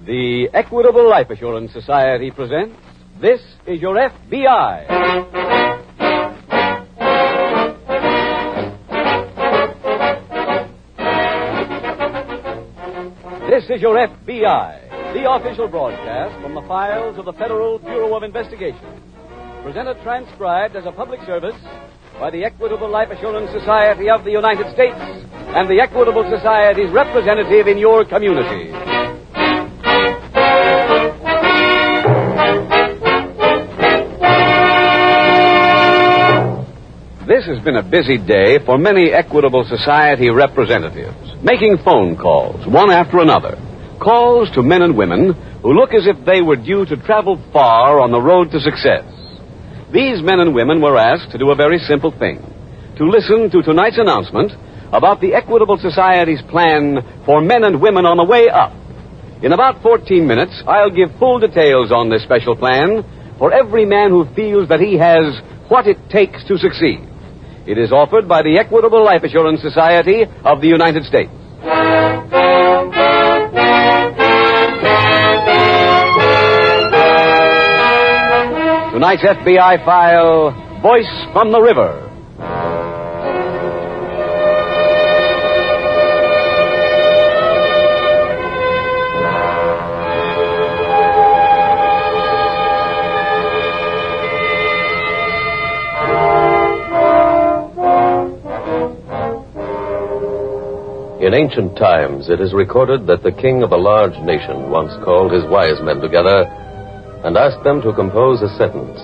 The Equitable Life Assurance Society presents This is Your F.B.I. This is Your F.B.I., the official broadcast from the files of the Federal Bureau of Investigation. Presented transcribed as a public service by the Equitable Life Assurance Society of the United States and the Equitable Society's representative in your community. This has been a busy day for many Equitable Society representatives, making phone calls, one after another. Calls to men and women who look as if they were due to travel far on the road to success. These men and women were asked to do a very simple thing, to listen to tonight's announcement about the Equitable Society's plan for men and women on the way up. In about 14 minutes, I'll give full details on this special plan for every man who feels that he has what it takes to succeed. It is offered by the Equitable Life Assurance Society of the United States. Tonight's FBI file, Voice from the River. In ancient times, it is recorded that the king of a large nation once called his wise men together and asked them to compose a sentence.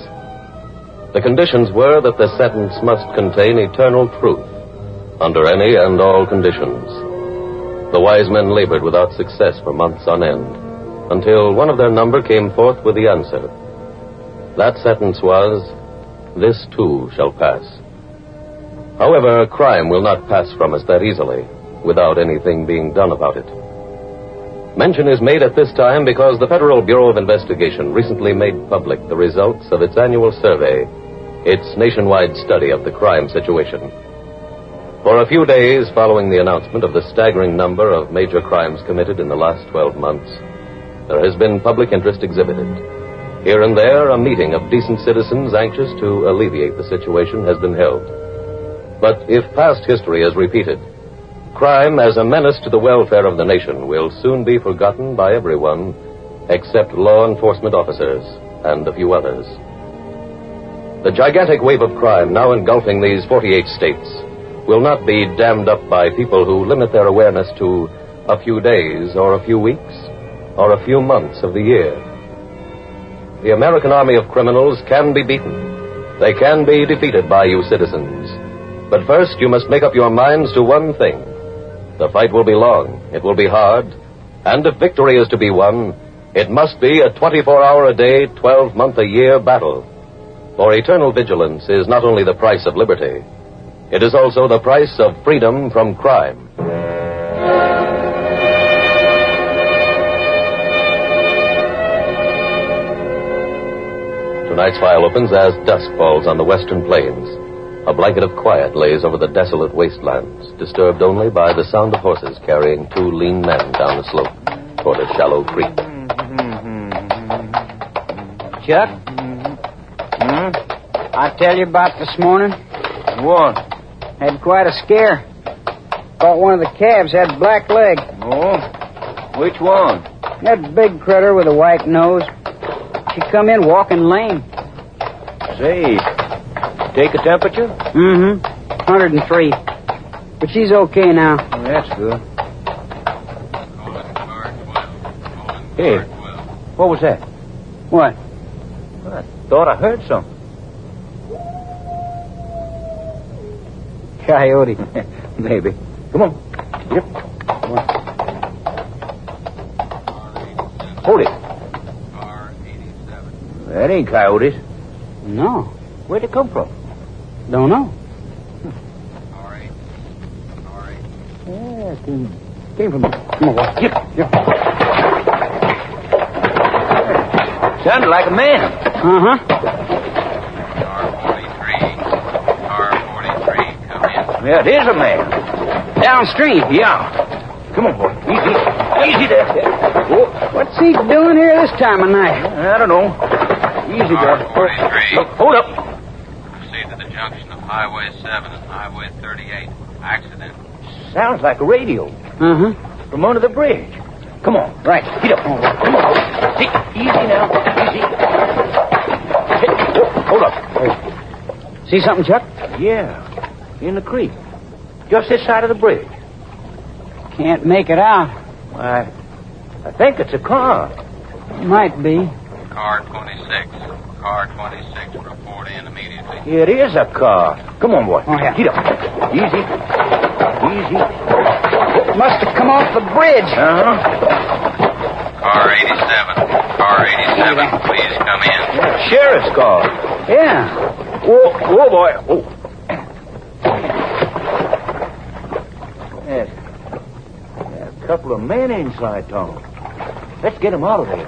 The conditions were that the sentence must contain eternal truth under any and all conditions. The wise men labored without success for months on end until one of their number came forth with the answer. That sentence was, "This too shall pass." However, crime will not pass from us that easily without anything being done about it. Mention is made at this time because the Federal Bureau of Investigation recently made public the results of its annual survey, its nationwide study of the crime situation. For a few days following the announcement of the staggering number of major crimes committed in the last 12 months, there has been public interest exhibited. Here and there, a meeting of decent citizens anxious to alleviate the situation has been held. But if past history is repeated, crime as a menace to the welfare of the nation will soon be forgotten by everyone except law enforcement officers and a few others. The gigantic wave of crime now engulfing these 48 states will not be dammed up by people who limit their awareness to a few days or a few weeks or a few months of the year. The American army of criminals can be beaten. They can be defeated by you citizens. But first you must make up your minds to one thing. The fight will be long, it will be hard, and if victory is to be won, it must be a 24-hour-a-day, 12-month-a-year battle. For eternal vigilance is not only the price of liberty, it is also the price of freedom from crime. Tonight's file opens as dusk falls on the western plains. A blanket of quiet lays over the desolate wastelands, disturbed only by the sound of horses carrying two lean men down the slope toward a shallow creek. Chuck? I tell you about this morning? What? Had quite a scare. Thought one of the calves had black leg. Oh? Which one? That big critter with a white nose. She come in walking lame. Say, take a temperature? 103. But she's okay now. Oh, that's good. Hey, what was that? What? I thought I heard something. Coyote. Maybe. Come on. Yep. Come on. Hold it. That ain't coyotes. No. Where'd it come from? Don't know. Yeah, it came from... Come on, boy. Yep. Sounded like a man. R43, come in. Yeah, it is a man. Downstream. Yeah. Come on, boy. Easy. Easy there. What's he doing here this time of night? I don't know. Easy there. 43. Hold up. Proceed to the junction of Highway 7 and Highway 38. Accident. Sounds like a radio. Uh-huh. From under the bridge. Come on. Right. Get up. Come on. Easy now. Easy. Hold up. See something, Chuck? Yeah. In the creek. Just this side of the bridge. Can't make it out. I think it's a car. Might be. Car 26. Car 26. Report in immediately. It is a car. Come on, boy. Oh, yeah. Get up. Easy. Easy. Must have come off the bridge. Uh-huh. Car 87. Car 87. Please come in. Sheriff's car. Yeah. Whoa, boy. Oh. There's a couple of men inside, Tom. Let's get them out of there.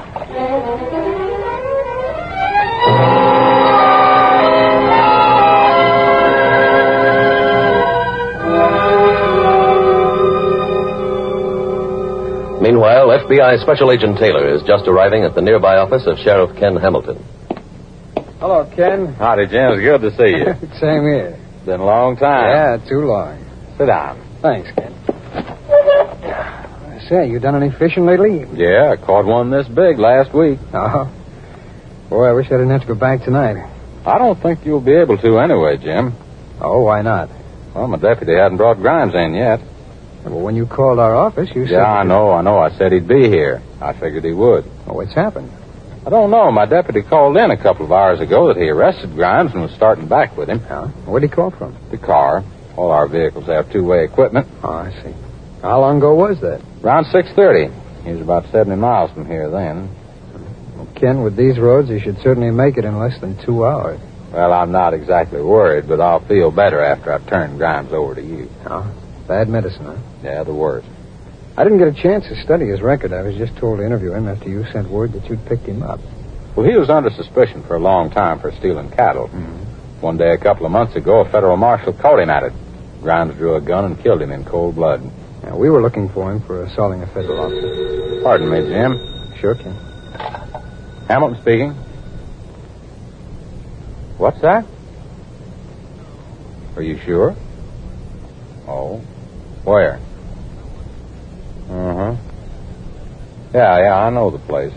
Meanwhile, FBI Special Agent Taylor is just arriving at the nearby office of Sheriff Ken Hamilton. Hello, Ken. Howdy, Jim. It's good to see you. Same here. Been a long time. Yeah, too long. Sit down. Thanks, Ken. Say, you done any fishing lately? Yeah, I caught one this big last week. Oh. Boy, I wish I didn't have to go back tonight. I don't think you'll be able to anyway, Jim. Oh, why not? Well, my deputy hadn't brought Grimes in yet. Well, when you called our office, you said... Yeah, I know. I said he'd be here. I figured he would. Oh, what's happened? I don't know. My deputy called in a couple of hours ago that he arrested Grimes and was starting back with him. Huh? Where'd he call from? The car. All our vehicles have two-way equipment. Oh, I see. How long ago was that? Around 6:30. He was about 70 miles from here then. Well, Ken, with these roads, he should certainly make it in less than 2 hours. Well, I'm not exactly worried, but I'll feel better after I've turned Grimes over to you. Oh, bad medicine, huh? Yeah, the worst. I didn't get a chance to study his record. I was just told to interview him after you sent word that you'd picked him up. Well, he was under suspicion for a long time for stealing cattle. Mm-hmm. One day, a couple of months ago, a federal marshal caught him at it. Grimes drew a gun and killed him in cold blood. Yeah, we were looking for him for assaulting a federal officer. Pardon me, Jim. Sure, Ken. Hamilton speaking. What's that? Are you sure? Oh. Where? Uh-huh. Yeah, I know the place.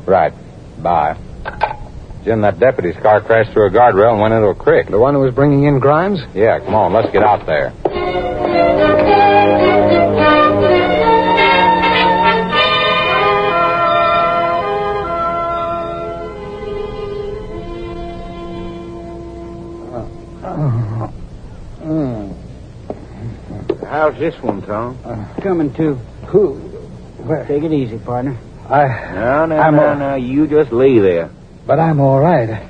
Right. Bye. Jim, that deputy's car crashed through a guardrail and went into a creek. The one who was bringing in Grimes? Yeah, come on, let's get out there. How's this one, Tom? Coming to. Who? Where? Take it easy, partner. No. You just lay there. But I'm all right.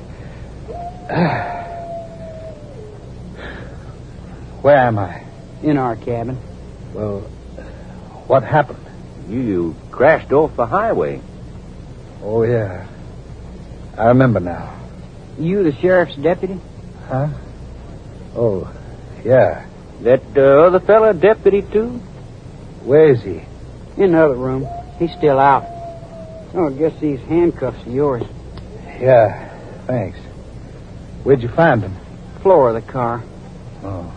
Where am I? In our cabin. Well, what happened? You crashed off the highway. Oh, yeah. I remember now. You the sheriff's deputy? Huh? Oh, yeah. That other fella deputy, too? Where is he? In the other room. He's still out. Oh, I guess these handcuffs are yours. Yeah, thanks. Where'd you find him? Floor of the car. Oh.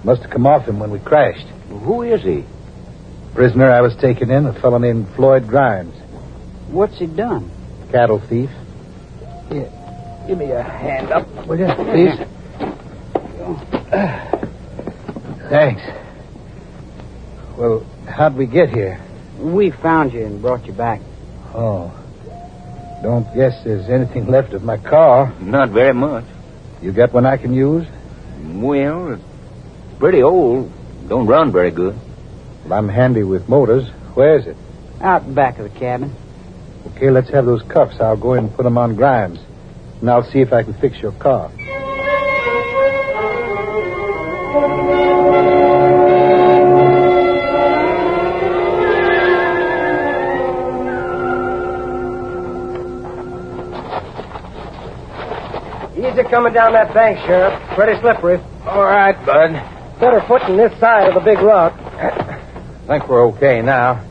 Must have come off him when we crashed. Who is he? Prisoner I was taking in, a fellow named Floyd Grimes. What's he done? Cattle thief. Here, give me a hand up, will you, please? Thanks. Well, how'd we get here? We found you and brought you back. Oh. Don't guess there's anything left of my car. Not very much. You got one I can use? Well, it's pretty old. Don't run very good. Well, I'm handy with motors. Where is it? Out back of the cabin. Okay, let's have those cuffs. I'll go in and put them on Grimes. And I'll see if I can fix your car. Easy coming down that bank, Sheriff. Pretty slippery. All right, bud. Better footing this side of the big rock. I think we're okay now.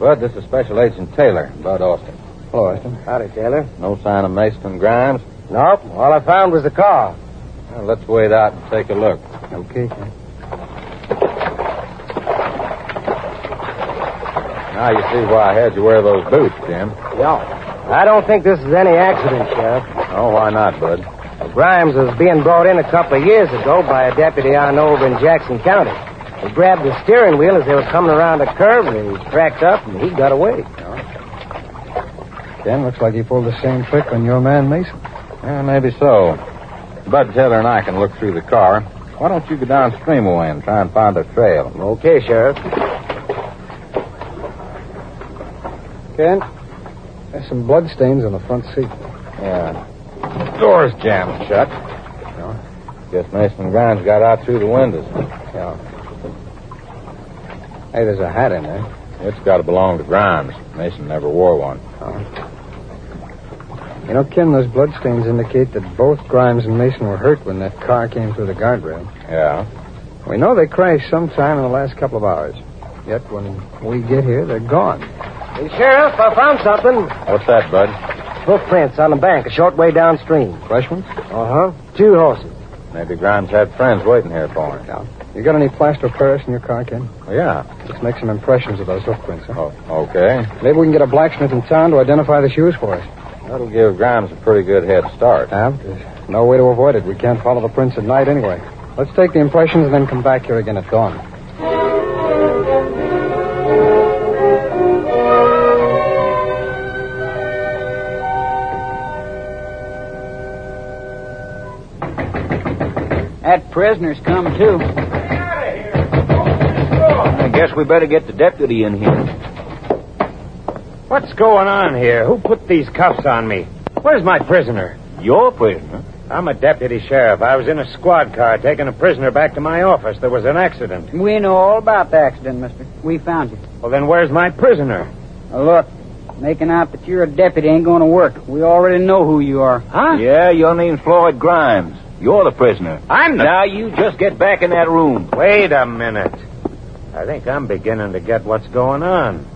Bud, this is Special Agent Taylor, Bud Austin. Hello, Austin. Howdy, Taylor. No sign of Mason and Grimes? Nope. All I found was the car. Well, let's wait out and take a look. Okay, Ken. Now you see why I had you wear those boots, Jim. Yeah. I don't think this is any accident, Sheriff. Oh, why not, Bud? Grimes was being brought in a couple of years ago by a deputy I know over in Jackson County. He grabbed the steering wheel as they were coming around a curve, and he cracked up, and he got away. Ken, looks like he pulled the same trick on your man, Mason. Yeah, maybe so. Bud Taylor and I can look through the car. Why don't you go downstream away and try and find a trail? Okay, Sheriff. Ken, there's some bloodstains on the front seat. Yeah. Door's jammed shut. Guess Mason and Grimes got out through the windows. Yeah. Hey, there's a hat in there. It's got to belong to Grimes. Mason never wore one. You know, Ken, those bloodstains indicate that both Grimes and Mason were hurt when that car came through the guardrail. Yeah. We know they crashed sometime in the last couple of hours. Yet when we get here, they're gone. Hey, Sheriff, I found something. What's that, Bud? Footprints on the bank a short way downstream. Fresh ones? Uh-huh. 2 horses. Maybe Grimes had friends waiting here for him. Yeah. You got any plaster of Paris in your car, Ken? Oh, yeah. Let's make some impressions of those hoofprints, huh? Oh, okay. Maybe we can get a blacksmith in town to identify the shoes for us. That'll give Grimes a pretty good head start. Yeah, there's no way to avoid it. We can't follow the prints at night anyway. Let's take the impressions and then come back here again at dawn. That prisoner's come, too. I guess we better get the deputy in here. What's going on here? Who put these cuffs on me? Where's my prisoner? Your prisoner? I'm a deputy sheriff. I was in a squad car taking a prisoner back to my office. There was an accident. We know all about the accident, mister. We found you. Well, then where's my prisoner? Now, look, making out that you're a deputy ain't going to work. We already know who you are. Huh? Yeah, your name's Floyd Grimes. You're the prisoner. I'm the... Now you just get back in that room. Wait a minute. I think I'm beginning to get what's going on.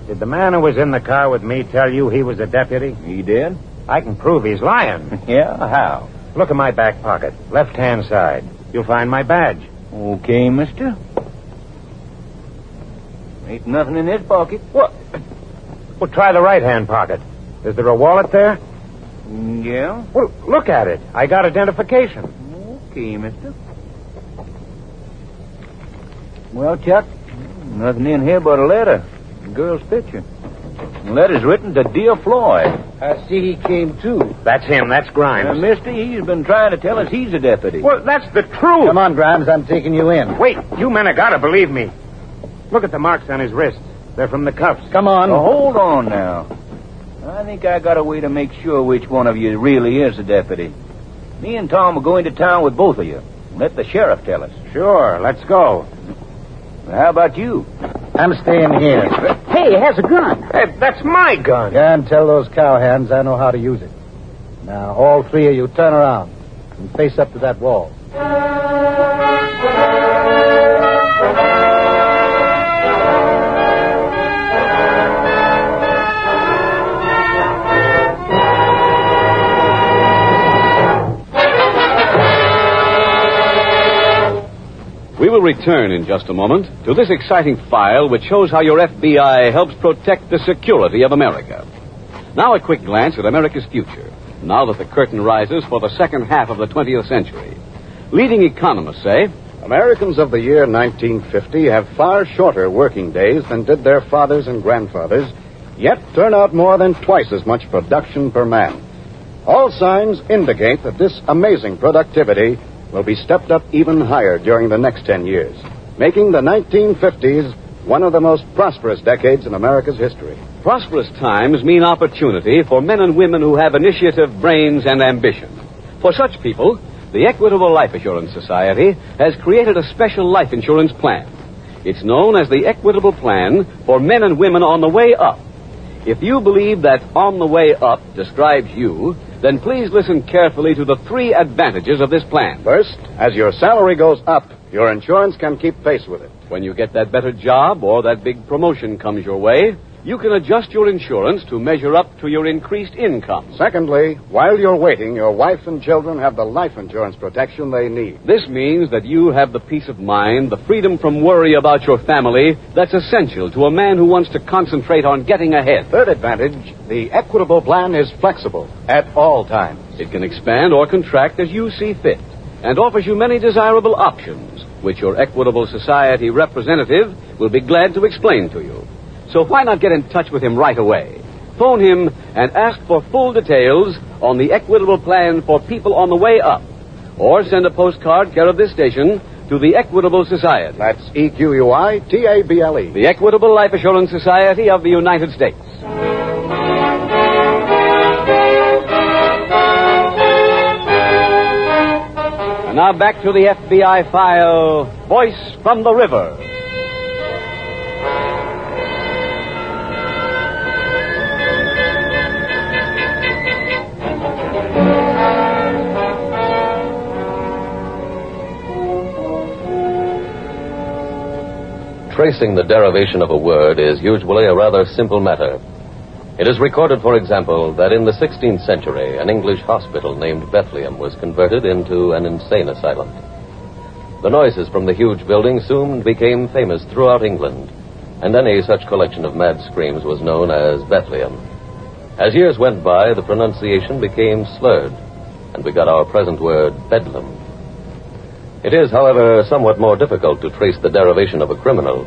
Did the man who was in the car with me tell you he was a deputy? He did? I can prove he's lying. Yeah, how? Look in my back pocket, left-hand side. You'll find my badge. Okay, mister. Ain't nothing in this pocket. What? Well, try the right-hand pocket. Is there a wallet there? Yeah? Well, look at it. I got identification. Okay, mister. Well, Chuck? Nothing in here but a letter. The girl's picture. The letter's written to Dear Floyd. I see he came, too. That's him. That's Grimes. Mister, he's been trying to tell us he's a deputy. Well, that's the truth. Come on, Grimes. I'm taking you in. Wait, you men have got to believe me. Look at the marks on his wrists. They're from the cuffs. Come on. Oh, hold on now. I think I got a way to make sure which one of you really is a deputy. Me and Tom are going to town with both of you. Let the sheriff tell us. Sure, let's go. How about you? I'm staying here. Hey, he has a gun. Hey, that's my gun. Yeah, and tell those cowhands I know how to use it. Now, all 3 of you turn around and face up to that wall. We will return in just a moment to this exciting file which shows how your FBI helps protect the security of America. Now a quick glance at America's future, now that the curtain rises for the second half of the 20th century. Leading economists say, Americans of the year 1950 have far shorter working days than did their fathers and grandfathers, yet turn out more than twice as much production per man. All signs indicate that this amazing productivity will be stepped up even higher during the next 10 years, making the 1950s one of the most prosperous decades in America's history. prosperous times mean opportunity for men and women who have initiative, brains, and ambition. For such people, the Equitable Life Assurance Society has created a special life insurance plan. It's known as the Equitable Plan for Men and Women on the Way Up. If you believe that on the way up describes you, then please listen carefully to the 3 advantages of this plan. First, as your salary goes up, Your insurance can keep pace with it. When you get that better job or that big promotion comes your way, you can adjust your insurance to measure up to your increased income. Secondly, while you're waiting, your wife and children have the life insurance protection they need. This means that you have the peace of mind, the freedom from worry about your family that's essential to a man who wants to concentrate on getting ahead. Third advantage, the Equitable plan is flexible at all times. It can expand or contract as you see fit and offers you many desirable options, which your Equitable Society representative will be glad to explain to you. So why not get in touch with him right away? Phone him and ask for full details on the Equitable plan for people on the way up. Or send a postcard care of this station to the Equitable Society. That's EQUITABLE. The Equitable Life Assurance Society of the United States. And now back to the FBI file, Voice from the River. Tracing the derivation of a word is usually a rather simple matter. It is recorded, for example, that in the 16th century, an English hospital named Bethlehem was converted into an insane asylum. The noises from the huge building soon became famous throughout England, and any such collection of mad screams was known as Bethlehem. As years went by, the pronunciation became slurred, and we got our present word, bedlam. It is, however, somewhat more difficult to trace the derivation of a criminal,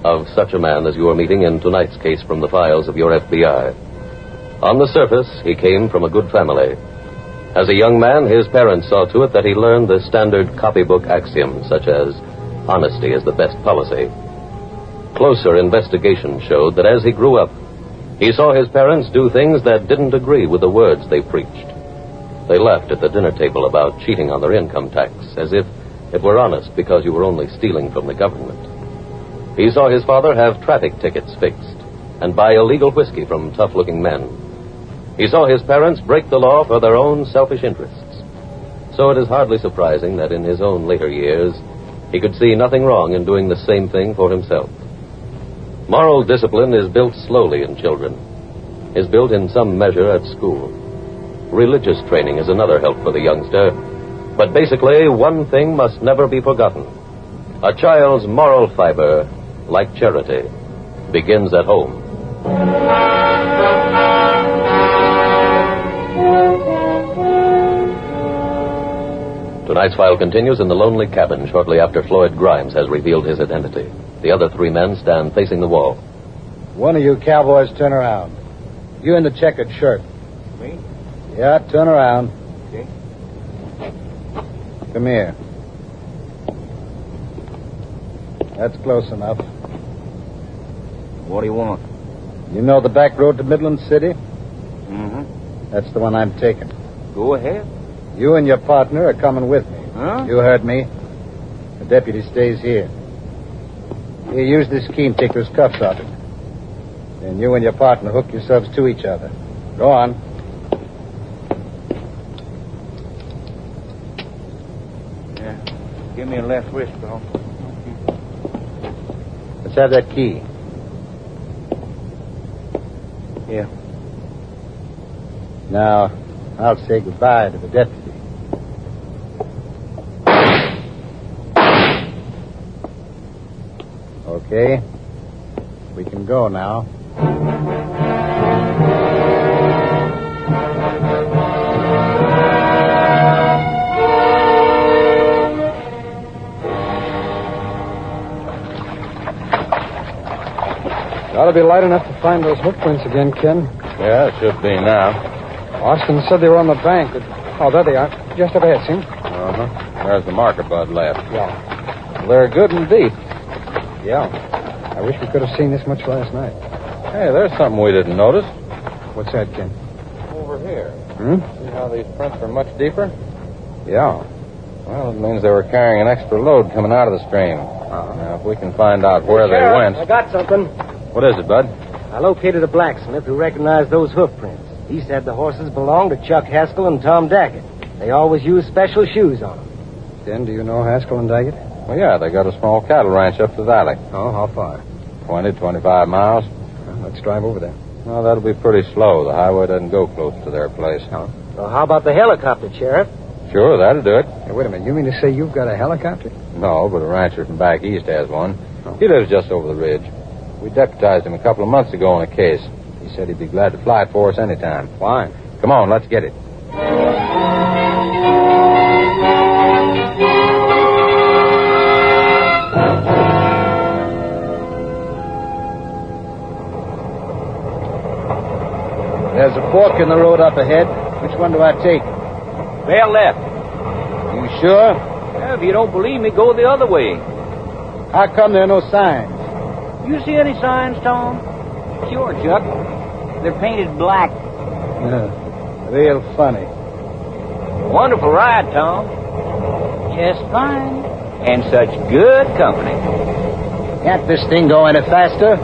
of such a man as you are meeting in tonight's case from the files of your FBI. On the surface, he came from a good family. As a young man, his parents saw to it that he learned the standard copybook axioms, such as honesty is the best policy. Closer investigation showed that as he grew up, he saw his parents do things that didn't agree with the words they preached. They laughed at the dinner table about cheating on their income tax, as if it were honest because you were only stealing from the government. He saw his father have traffic tickets fixed and buy illegal whiskey from tough-looking men. He saw his parents break the law for their own selfish interests. So it is hardly surprising that in his own later years, he could see nothing wrong in doing the same thing for himself. Moral discipline is built slowly in children, is built in some measure at school. Religious training is another help for the youngster. But basically, one thing must never be forgotten. A child's moral fiber, like charity, begins at home. Tonight's file continues in the lonely cabin shortly after Floyd Grimes has revealed his identity. The other three men stand facing the wall. One of you cowboys turn around. You in the checkered shirt. Me? Yeah, turn around. Okay. Come here. That's close enough. What do you want? You know the back road to Midland City? Mm-hmm. That's the one I'm taking. Go ahead. You and your partner are coming with me. Huh? You heard me. The deputy stays here. You use this key and take those cuffs off him. Then you and your partner hook yourselves to each other. Go on. Give me a left wrist, bro. Let's have that key. Here. Now, I'll say goodbye to the deputy. Okay. We can go now. Ought to be light enough to find those hoof prints again, Ken. Yeah, it should be now. Austin said they were on the bank. Oh, there they are. Just up ahead, see? Uh-huh. There's the marker bud left. Yeah. They're good and deep. Yeah. I wish we could have seen this much last night. Hey, there's something we didn't notice. What's that, Ken? Over here. Hmm? See how these prints are much deeper? Yeah. Well, it means they were carrying an extra load coming out of the stream. Now, if we can find out where they went... I got something. What is it, Bud? I located a blacksmith who recognized those hoof prints. He said the horses belonged to Chuck Haskell and Tom Daggett. They always use special shoes on them. Ken, do you know Haskell and Daggett? Well, yeah, they got a small cattle ranch up the valley. Oh, how far? 20, 25 miles. Well, let's drive over there. Well, that'll be pretty slow. The highway doesn't go close to their place. Oh. So how about the helicopter, Sheriff? Sure, that'll do it. Hey, wait a minute. You mean to say you've got a helicopter? No, but a rancher from back east has one. He lives just over the ridge. We deputized him a couple of months ago on a case. He said he'd be glad to fly it for us anytime. Fine. Come on, let's get it. There's a fork in the road up ahead. Which one do I take? Bear left. You sure? Well, if you don't believe me, go the other way. How come there are no signs? You see any signs, Tom? Sure, Chuck. They're painted black. Real funny. Wonderful ride, Tom. Just fine. And such good company. Can't this thing go any faster?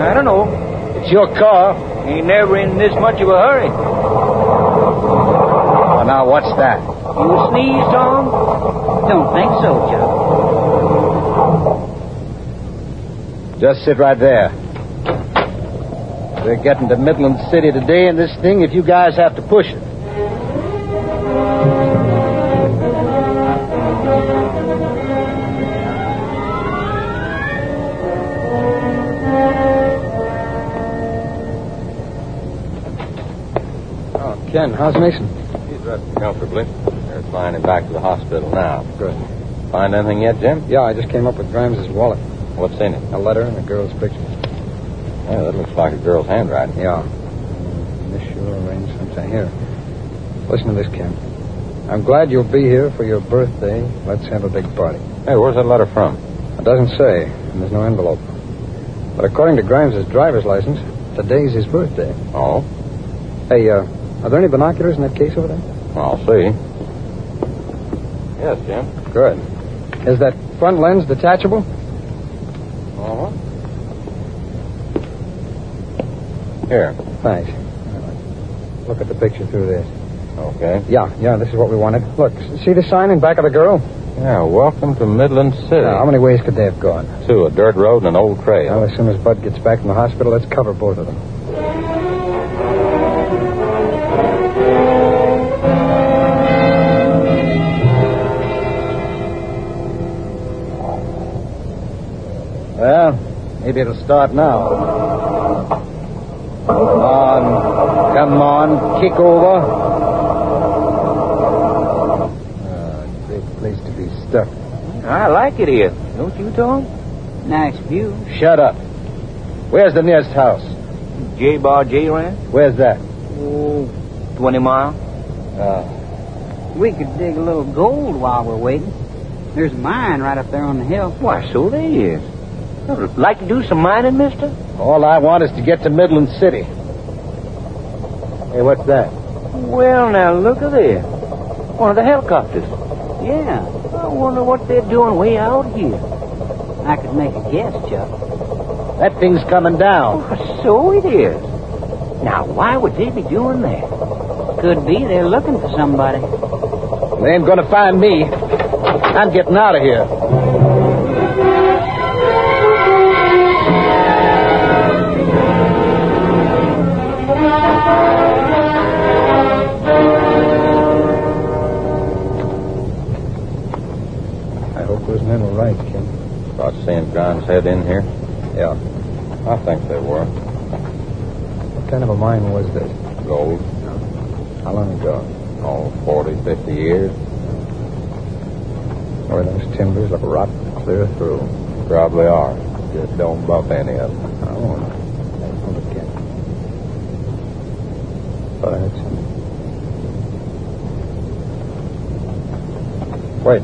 I don't know. It's your car. Ain't never in this much of a hurry. Oh, now what's that? You sneeze, Tom? Don't think so, Chuck. Just sit right there. We're getting to Midland City today in this thing if you guys have to push it. Ken, how's Mason? He's resting comfortably. They're flying him back to the hospital now. Good. Find anything yet, Jim? Yeah, I just came up with Grimes' wallet. What's in it? A letter and a girl's picture. Yeah, that looks like a girl's handwriting. Yeah. Miss you arranged something. Here. Listen to this, Ken. I'm glad you'll be here for your birthday. Let's have a big party. Hey, where's that letter from? It doesn't say, and there's no envelope. But according to Grimes' driver's license, today's his birthday. Oh? Hey, are there any binoculars in that case over there? I'll see. Yes, Jim. Good. Is that front lens detachable? Uh-huh. Here. Thanks. Look at the picture through this. Okay. Yeah, this is what we wanted. Look, see the sign in back of the girl? Yeah, welcome to Midland City. How many ways could they have gone? 2, a dirt road and an old trail. Well, as soon as Bud gets back from the hospital, let's cover both of them. Well, maybe it'll start now. Come on, kick over. Great place to be stuck. I like it here. Don't you, Tom? Nice view. Shut up. Where's the nearest house? J-Bar J-Ranch? Where's that? 20 miles. We could dig a little gold while we're waiting. There's a mine right up there on the hill. Why, so there is. Like to do some mining, mister? All I want is to get to Midland City. Hey, what's that? Well, now, look at there. One of the helicopters. Yeah, I wonder what they're doing way out here. I could make a guess, Chuck. That thing's coming down. Oh, so it is. Now, why would they be doing that? Could be they're looking for somebody. They ain't gonna find me. I'm getting out of here. I hope those men were right, Ken. About seeing Grimes' head in here? Yeah. I think they were. What kind of a mine was this? Gold. How long ago? Oh, 40, 50 years. Or those timbers look rotten clear through. Probably are. Just don't bump any of them. Oh, hold it, Ken. Thought I heard something. Wait.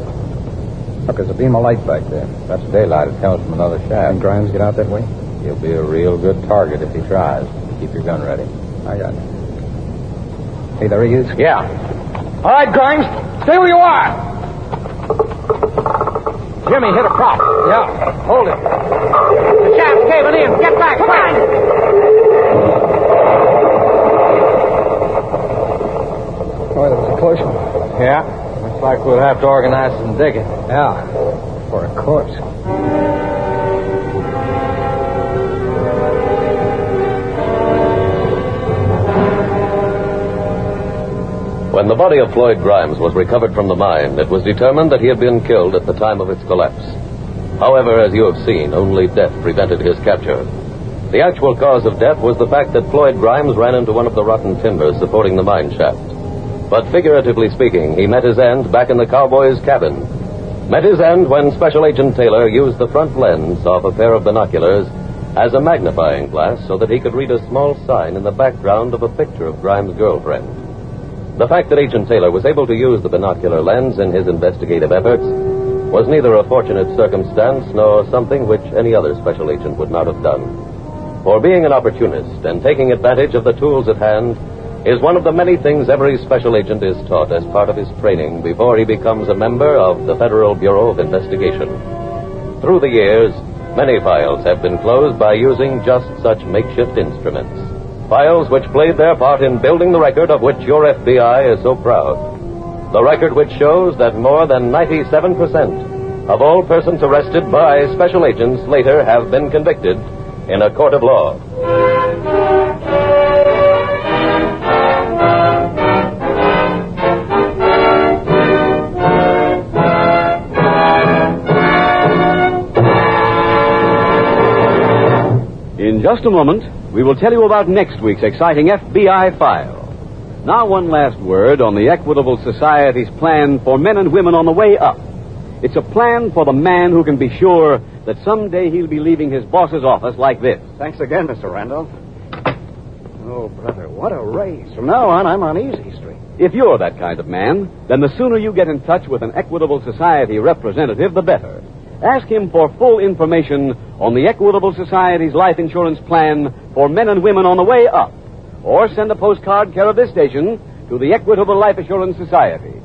Look, there's a beam of light back there. That's daylight. It comes from another Can shaft. Grimes get out that way? He'll be a real good target if he tries. Keep your gun ready. I got it. Hey, there he is. Yeah. All right, Grimes. Stay where you are. Jimmy hit a prop. Yeah. Hold it. The shaft's caving in. Get back. Come on. Oh, that was a close one. Yeah. Looks like we'll have to organize some digging. Yeah. For a course. When the body of Floyd Grimes was recovered from the mine, it was determined that he had been killed at the time of its collapse. However, as you have seen, only death prevented his capture. The actual cause of death was the fact that Floyd Grimes ran into one of the rotten timbers supporting the mine shaft. But figuratively speaking, he met his end back in the cowboy's cabin. Met his end when Special Agent Taylor used the front lens of a pair of binoculars as a magnifying glass so that he could read a small sign in the background of a picture of Grimes' girlfriend. The fact that Agent Taylor was able to use the binocular lens in his investigative efforts was neither a fortunate circumstance nor something which any other special agent would not have done. For being an opportunist and taking advantage of the tools at hand is one of the many things every special agent is taught as part of his training before he becomes a member of the Federal Bureau of Investigation. Through the years, many files have been closed by using just such makeshift instruments. Files which played their part in building the record of which your FBI is so proud. The record which shows that more than 97% of all persons arrested by special agents later have been convicted in a court of law. In just a moment, we will tell you about next week's exciting FBI file. Now, one last word on the Equitable Society's plan for men and women on the way up. It's a plan for the man who can be sure that someday he'll be leaving his boss's office like this. Thanks again, Mr. Randolph. Oh, brother, what a raise. From now on, I'm on Easy Street. If you're that kind of man, then the sooner you get in touch with an Equitable Society representative, the better. Ask him for full information on the Equitable Society's life insurance plan for men and women on the way up. Or send a postcard care of this station to the Equitable Life Assurance Society.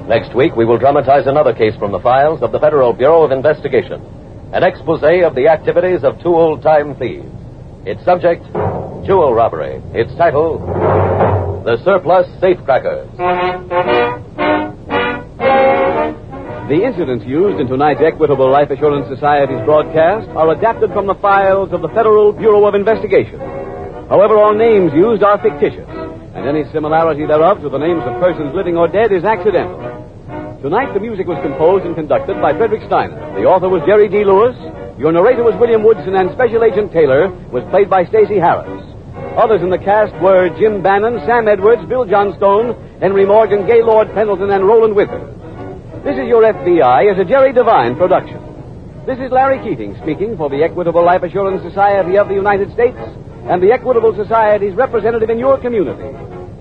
Next week, we will dramatize another case from the files of the Federal Bureau of Investigation. An expose of the activities of two old-time thieves. Its subject, jewel robbery. Its title, The Surplus Safecrackers. The incidents used in tonight's Equitable Life Assurance Society's broadcast are adapted from the files of the Federal Bureau of Investigation. However, all names used are fictitious, and any similarity thereof to the names of persons living or dead is accidental. Tonight, the music was composed and conducted by Frederick Steiner. The author was Jerry D. Lewis. Your narrator was William Woodson, and Special Agent Taylor was played by Stacy Harris. Others in the cast were Jim Bannon, Sam Edwards, Bill Johnstone, Henry Morgan, Gaylord Pendleton, and Roland Withers. This Is Your FBI is a Jerry Devine production. This is Larry Keating speaking for the Equitable Life Assurance Society of the United States and the Equitable Society's representative in your community,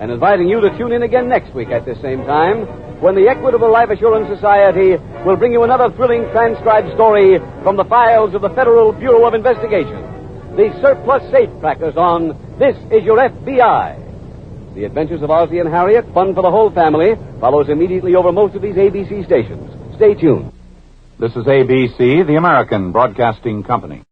and inviting you to tune in again next week at this same time when the Equitable Life Assurance Society will bring you another thrilling transcribed story from the files of the Federal Bureau of Investigation. The Surplus Safecrackers on This Is Your FBI. The Adventures of Ozzie and Harriet, fun for the whole family, follows immediately over most of these ABC stations. Stay tuned. This is ABC, the American Broadcasting Company.